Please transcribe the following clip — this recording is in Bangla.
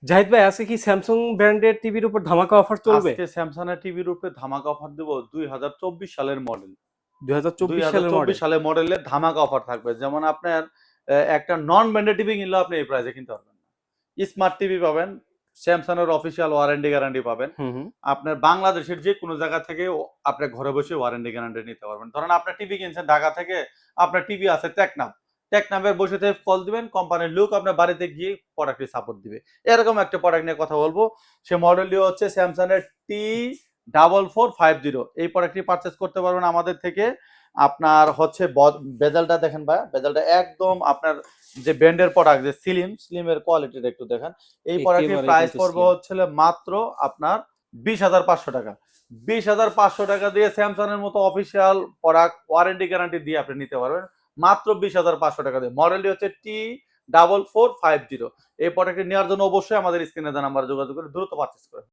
জাহিদ ভাই আজকে কি স্যামসাং ব্র্যান্ডের টিভির উপর ধামাকা অফার চলবে? আজকে স্যামসাং এর টিভির উপরে ধামাকা অফার দেব 2024 সালের মডেল। 2024 সালের 2024 মডেল। সালের মডেলের ধামাকা অফার থাকবে। যেমন আপনার একটা নন ব্র্যান্ডেড টিভি কিনলেও আপনি এই প্রাইসে কিনতে পারবেন না। স্মার্ট টিভি পাবেন, স্যামসাং এর অফিসিয়াল ওয়ারেন্টি গ্যারান্টি পাবেন। হুম, হুম। আপনার বাংলাদেশের যে কোনো জায়গা থেকে আপনার ঘরে বসে ওয়ারেন্টি গ্যারান্টি নিতে পারবেন। ধরেন আপনার টিভি কিনছেন ঢাকা থেকে, আপনার টিভি আছে টেকনাফ। টেকনাফের বসে থেকে কল দিবেন, কোম্পানির লোক আপনার বাড়িতে গিয়ে প্রোডাক্টটি সাপোর্ট দিবে। এরকম একটা প্রোডাক্ট নিয়ে কথা বলবো। সে মডেলটি হচ্ছে স্যামসাং এর T4450। এই প্রোডাক্টটি পারচেজ করতে পারবেন আমাদের থেকে। আপনার হচ্ছে বেজেলটা দেখেন ভাইয়া, বেজেলটা একদম আপনার যে ব্র্যান্ডের প্রোডাক্ট যে স্লিমের কোয়ালিটিটা একটু দেখেন। এই প্রোডাক্টের একেবারেই প্রাইস কিন্তু পড়বে স্লিম। হচ্ছে মাত্র আপনার 20,500 টাকা। 20,500 টাকা দিয়ে স্যামসাং এর মতো অফিসিয়াল প্রোডাক্ট ওয়ারেন্টি গ্যারান্টি দিয়ে আপনি নিতে পারবেন মাত্র 20,500 টাকা দিয়ে। মডেলটি হচ্ছে T4450। এই প্রোডাক্টটি নেওয়ার জন্য অবশ্যই আমাদের স্ক্রিনে দেওয়া নাম্বারে যোগাযোগ করে দ্রুত পারচেজ করেন।